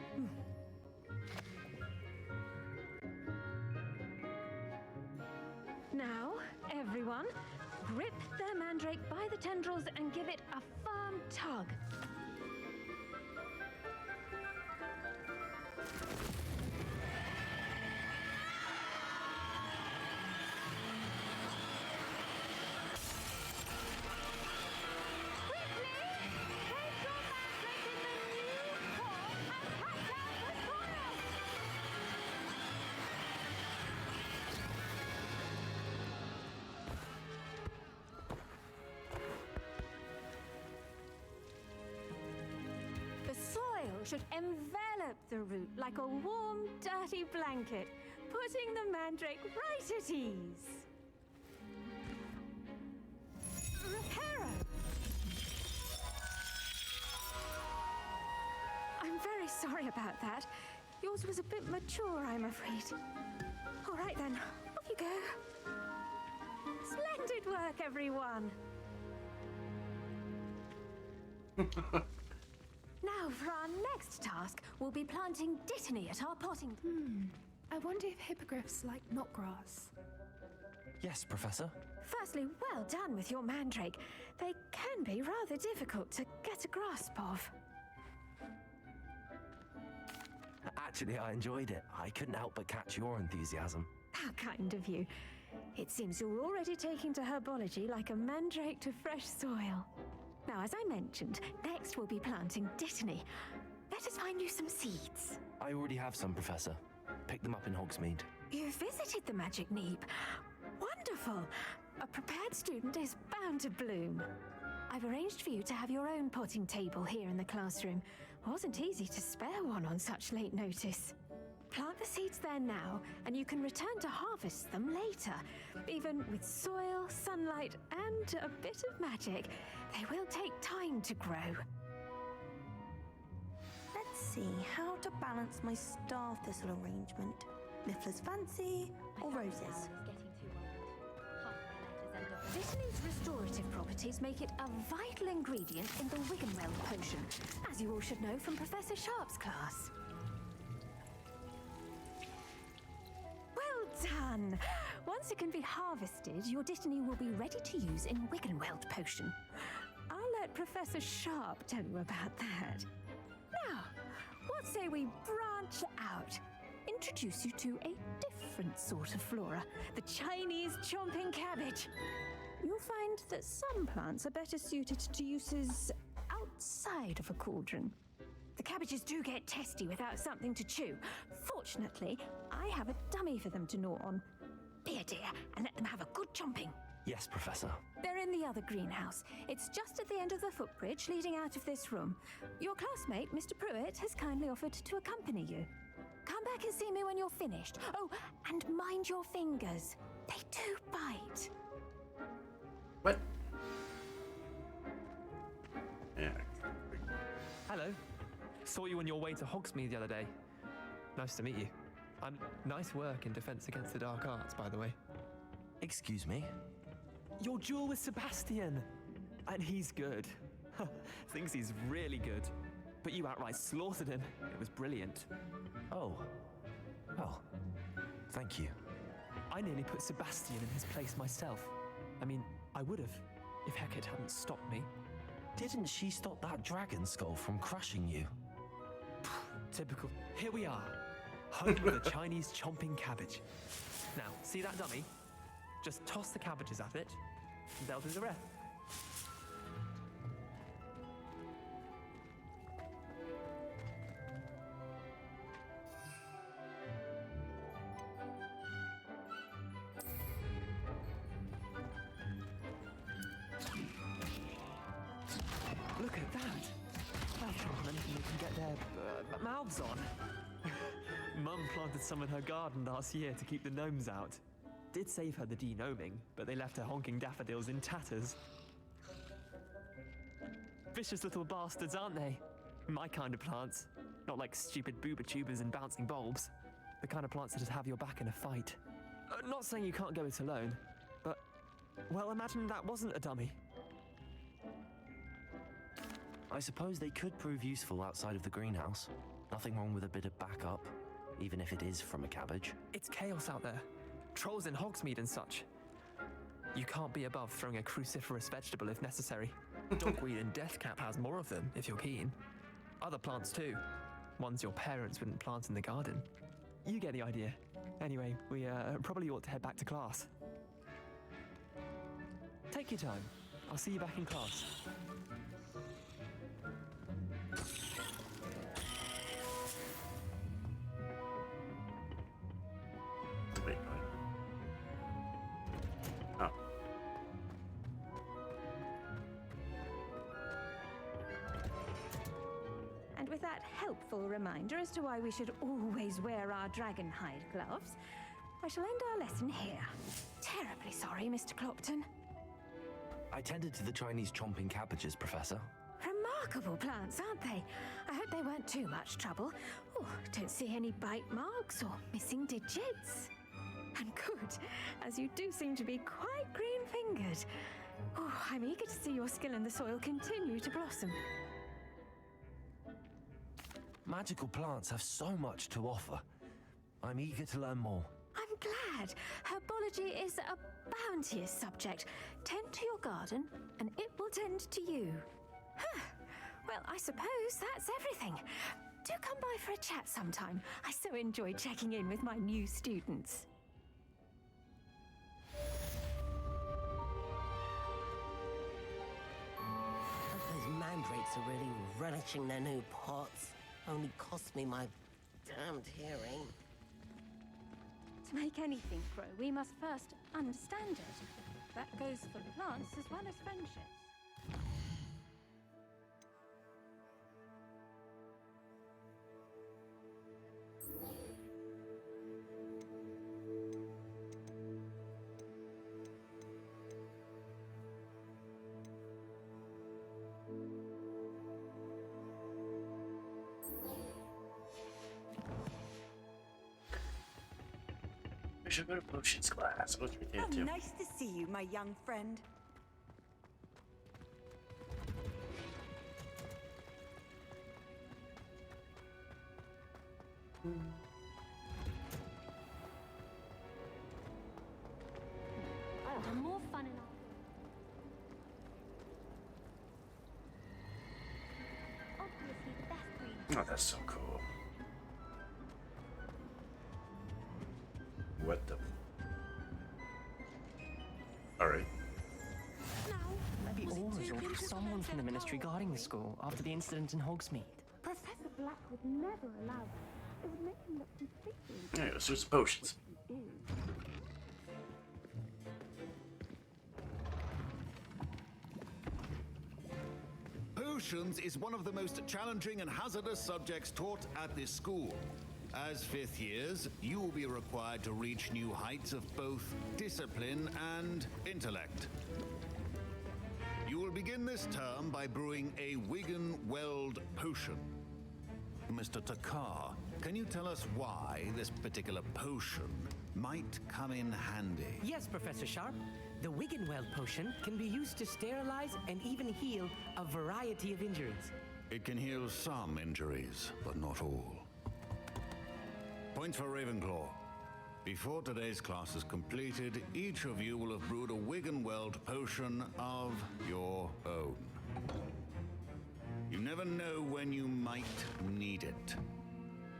S: Now, everyone, grip their mandrake by the tendrils and give it a firm tug. Should envelop the root like a warm, dirty blanket, putting the mandrake right at ease. Reparo! I'm very sorry about that. Yours was a bit mature, I'm afraid. All right then, off you go. Splendid work, everyone. Now, for our next task, we'll be planting dittany at our potting.
T: I wonder if hippogriffs like knotgrass.
C: Yes, Professor.
S: Firstly, well done with your mandrake. They can be rather difficult to get a grasp of.
C: Actually, I enjoyed it. I couldn't help but catch your enthusiasm.
S: How kind of you. It seems you're already taking to herbology like a mandrake to fresh soil. Now, as I mentioned, next we'll be planting dittany. Let us find you some seeds.
C: I already have some, Professor. Pick them up in Hogsmeade.
S: You visited the Magic Neep. Wonderful. A prepared student is bound to bloom. I've arranged for you to have your own potting table here in the classroom. Wasn't easy to spare one on such late notice. Plant the seeds there now, and you can return to harvest them later. Even with soil, sunlight, and a bit of magic, they will take time to grow.
B: Let's see how to balance my star thistle arrangement. Miffler's fancy or roses?
S: Dittany's restorative properties make it a vital ingredient in the Wiggenweld potion, as you all should know from Professor Sharp's class. Well done! Once it can be harvested, your dittany will be ready to use in Wiggenweld potion. I'll let Professor Sharp tell you about that. Now, what say we branch out?
J: introduce you to a different sort of flora, the Chinese chomping cabbage. You'll find that some plants are better suited to uses outside of a cauldron. The cabbages do get testy without something to chew. Fortunately, I have a dummy for them to gnaw on. Be a dear and let them have a good chomping.
C: Yes, Professor.
J: They're in the other greenhouse. It's just at the end of the footbridge leading out of this room. Your classmate, Mr. Pruitt, has kindly offered to accompany you. Come back and see me when you're finished. Oh, and mind your fingers. They do bite.
A: What? Yeah.
U: Hello. Saw you on your way to Hogsmeade the other day. Nice to meet you. Nice work in Defense Against the Dark Arts, by the way.
C: Excuse me?
U: Your duel with Sebastian! And he's good. Thinks he's really good. But you outright slaughtered him. It was brilliant.
C: Oh. Well, thank you.
U: I nearly put Sebastian in his place myself. I mean, I would have, if Hecate hadn't stopped me.
C: Didn't she stop that dragon skull from crushing you?
U: Typical. Here we are. Home of the Chinese chomping cabbage. Now, see that dummy? Just toss the cabbages at it, and they'll do the rest. Look at that! That's more than anything they can get their mouths on. Mum planted some in her garden last year to keep the gnomes out. Did save her the de-gnoming, but they left her honking daffodils in tatters. Vicious little bastards, aren't they? My kind of plants. Not like stupid booba tubers and bouncing bulbs. The kind of plants that'd have your back in a fight. Not saying you can't go it alone, but... well, imagine that wasn't a dummy.
C: I suppose they could prove useful outside of the greenhouse. Nothing wrong with a bit of backup, even if it is from a cabbage.
U: It's chaos out there. Trolls in Hogsmeade and such. You can't be above throwing a cruciferous vegetable if necessary. Dogweed and deathcap has more of them, if you're keen. Other plants too. Ones your parents wouldn't plant in the garden. You get the idea. Anyway, we probably ought to head back to class. Take your time. I'll see you back in class.
A: Wait, oh.
J: And with that helpful reminder as to why we should always wear our dragon hide gloves, I shall end our lesson here. Terribly sorry, Mr. Clopton.
C: I tended to the Chinese chomping cabbages, Professor.
J: Remarkable plants, aren't they? I hope they weren't too much trouble. Oh, don't see any bite marks or missing digits. And good, as you do seem to be quite green-fingered. Oh, I'm eager to see your skill in the soil continue to blossom.
C: Magical plants have so much to offer. I'm eager to learn more.
J: I'm glad. Herbology is a bounteous subject. Tend to your garden, and it will tend to you. Huh. Well, I suppose that's everything. Do come by for a chat sometime. I so enjoy checking in with my new students.
E: Those mandrakes are really relishing their new pots. Only cost me my damned hearing.
G: To make anything grow, we must first understand it. That goes for plants as well as friendships.
A: We should go to potions class. What's we
K: How
A: did too?
K: nice to see you, my young friend.
L: The more fun in obviously the best breed.
A: Oh, that's so cool. What the? Alright.
O: Maybe Aurors or someone from the ministry guarding the school after the incident in Hogsmeade.
G: Professor Black would never allow that. It would make him look completely...
A: Yeah, let's do some potions.
H: Potions is one of the most challenging and hazardous subjects taught at this school. As fifth years, you will be required to reach new heights of both discipline and intellect. You will begin this term by brewing a Wigan-Weld potion. Mr. Takar, can you tell us why this particular potion might come in handy?
D: Yes, Professor Sharp. The Wiggenweld potion can be used to sterilize and even heal a variety of injuries.
H: It can heal some injuries, but not all. Points for Ravenclaw. Before today's class is completed, each of you will have brewed a Wiggenweld potion of your own. You never know when you might need it.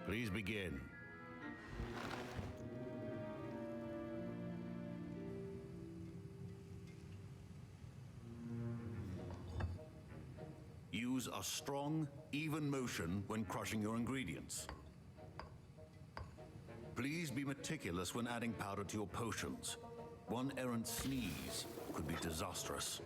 H: Please begin. Use a strong, even motion when crushing your ingredients. Please be meticulous when adding powder to your potions. One errant sneeze could be disastrous.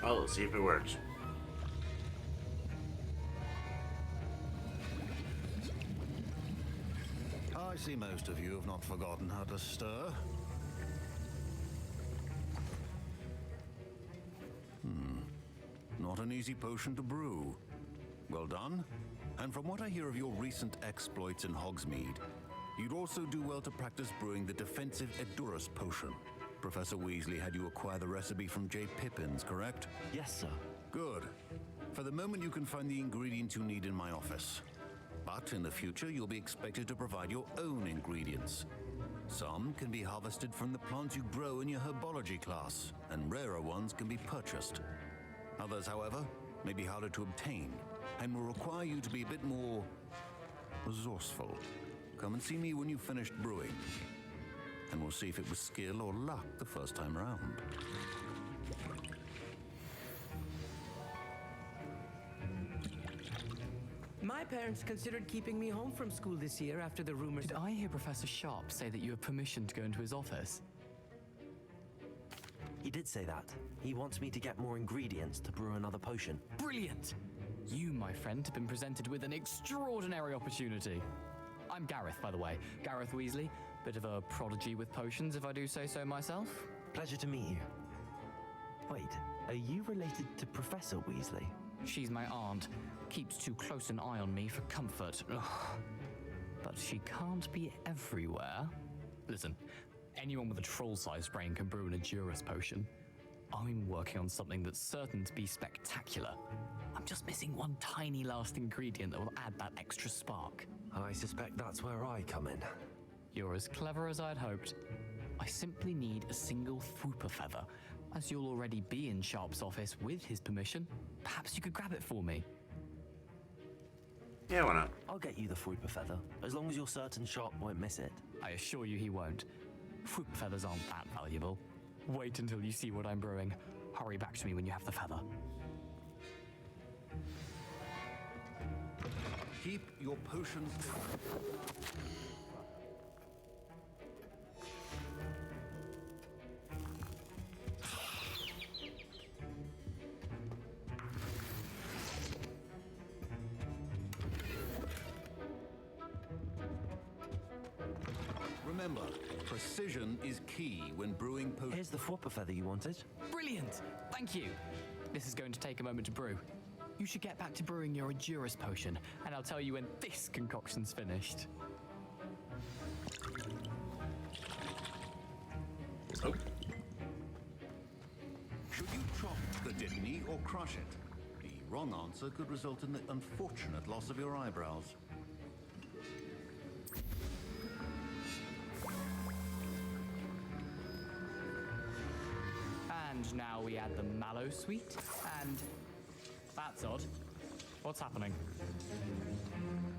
A: Oh, let's see if it works.
H: I see most of you have not forgotten how to stir. Not an easy potion to brew. Well done. And from what I hear of your recent exploits in Hogsmeade, you'd also do well to practice brewing the defensive Edurus potion. Professor Weasley had you acquire the recipe from J. Pippins, correct?
C: Yes, sir.
H: Good. For the moment, you can find the ingredients you need in my office. But in the future, you'll be expected to provide your own ingredients. Some can be harvested from the plants you grow in your herbology class, and rarer ones can be purchased. Others, however, may be harder to obtain, and will require you to be a bit more resourceful. Come and see me when you've finished brewing, and we'll see if it was skill or luck the first time around.
D: My parents considered keeping me home from school this year after the rumors...
U: Did I hear Professor Sharp say that you have permission to go into his office?
C: He did say that. He wants me to get more ingredients to brew another potion.
U: Brilliant! You, my friend, have been presented with an extraordinary opportunity. I'm Gareth, by the way. Gareth Weasley. Bit of a prodigy with potions, if I do say so myself.
C: Pleasure to meet you. Wait, are you related to Professor Weasley?
U: She's my aunt. Keeps too close an eye on me for comfort. Ugh. But she can't be everywhere. Listen, anyone with a troll-sized brain can brew an Edurus potion. I'm working on something that's certain to be spectacular. I'm just missing one tiny last ingredient that will add that extra spark.
C: I suspect that's where I come in.
U: You're as clever as I'd hoped. I simply need a single Fwooper feather. As you'll already be in Sharp's office with his permission, perhaps you could grab it for me.
A: Yeah, why not?
C: I'll get you the Fwooper feather, as long as you're certain Sharp won't miss it.
U: I assure you he won't. Fwooper feathers aren't that valuable. Wait until you see what I'm brewing. Hurry back to me when you have the feather.
H: Keep your potions. Remember, precision is key when brewing potions.
C: Here's the Fwooper feather you wanted.
U: Brilliant! Thank you! This is going to take a moment to brew. You should get back to brewing your Edurus potion, and I'll tell you when this concoction's finished.
A: Oh.
H: Should you chop the Dittany or crush it? The wrong answer could result in the unfortunate loss of your eyebrows.
I: And now we add the mallow sweet, and that's odd. What's happening?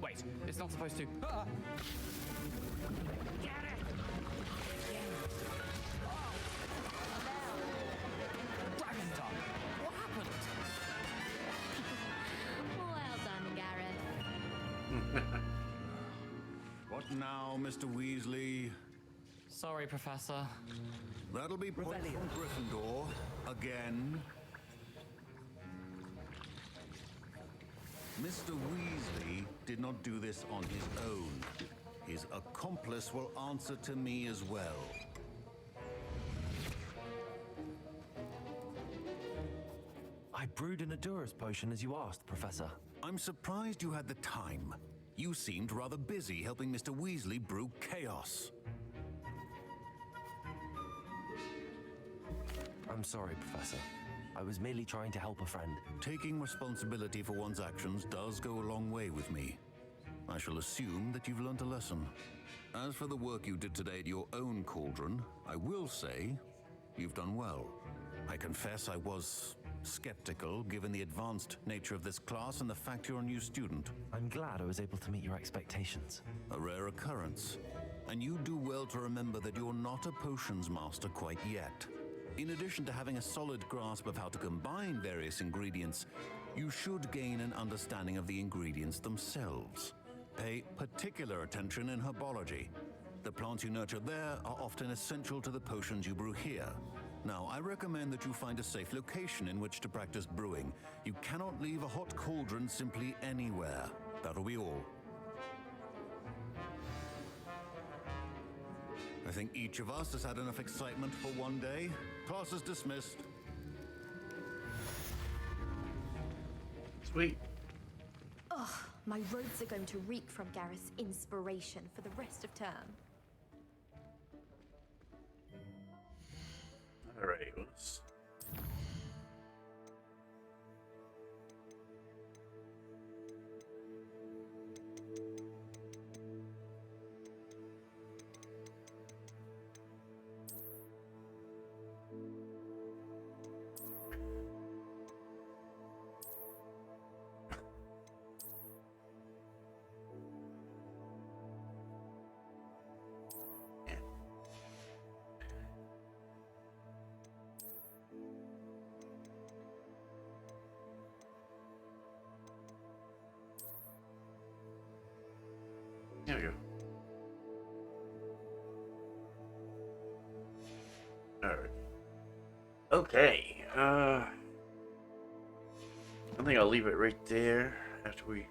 I: Wait, it's not supposed to. Ah! Get it! Dragon tongue! What happened?
L: Well done, Gareth.
H: What now, Mr. Weasley?
I: Sorry, Professor.
H: That'll be point from Gryffindor again. Mr. Weasley did not do this on his own. His accomplice will answer to me as well.
C: I brewed an Adura's potion as you asked, Professor.
H: I'm surprised you had the time. You seemed rather busy helping Mr. Weasley brew chaos.
C: I'm sorry, Professor. I was merely trying to help a friend.
H: Taking responsibility for one's actions does go a long way with me. I shall assume that you've learnt a lesson. As for the work you did today at your own cauldron, I will say you've done well. I confess I was skeptical given the advanced nature of this class and the fact you're a new student.
C: I'm glad I was able to meet your expectations.
H: A rare occurrence. And you do well to remember that you're not a potions master quite yet. In addition to having a solid grasp of how to combine various ingredients, you should gain an understanding of the ingredients themselves. Pay particular attention in herbology. The plants you nurture there are often essential to the potions you brew here. Now, I recommend that you find a safe location in which to practice brewing. You cannot leave a hot cauldron simply anywhere. That'll be all. I think each of us has had enough excitement for one day. Class is dismissed.
A: Sweet.
S: Ugh, my robes are going to reek from Gareth's inspiration for the rest of term.
A: Alright, let's... There we go. Alright. Okay, I think I'll leave it right there after we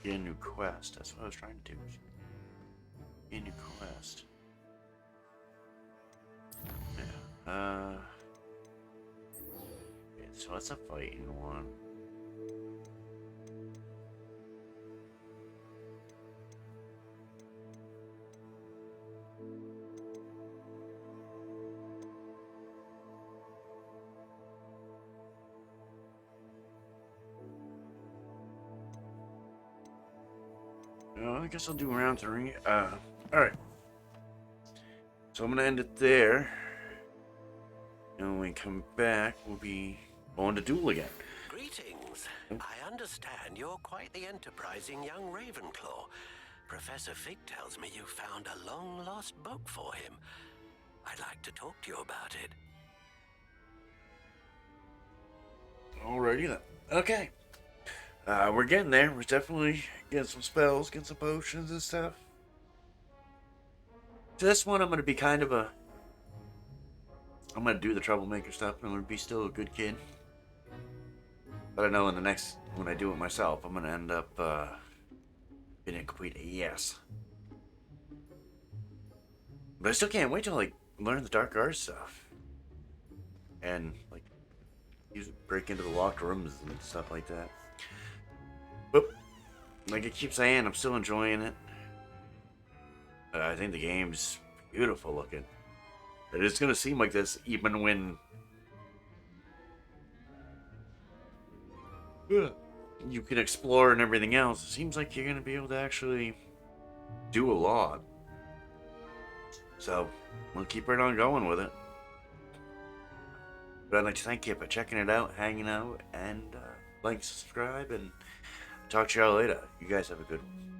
A: get a new quest. That's what I was trying to do. Get a new quest. Yeah. Okay, so that's a fighting one. I guess I'll do round 3. Alright. So I'm gonna end it there. And when we come back, we'll be going to duel again.
R: Greetings. I understand you're quite the enterprising young Ravenclaw. Professor Fig tells me you found a long-lost book for him. I'd like to talk to you about it.
A: Alrighty then. Okay. We're getting there. We're definitely getting some spells, getting some potions and stuff. So this one, I'm going to be kind of a... I'm going to do the troublemaker stuff, and I'm going to be still a good kid. But I know in the next... when I do it myself, I'm going to end up being a complete yes. But I still can't wait to, like, learn the dark arts stuff. And, like, break into the locked rooms and stuff like that. But, like I keep saying, I'm still enjoying it. I think the game's beautiful looking. It's gonna seem like this even when you can explore and everything else, it seems like you're going to be able to actually do a lot. So, we'll keep right on going with it. But I'd like to thank you for checking it out, hanging out, and like, subscribe, and talk to y'all later. You guys have a good one.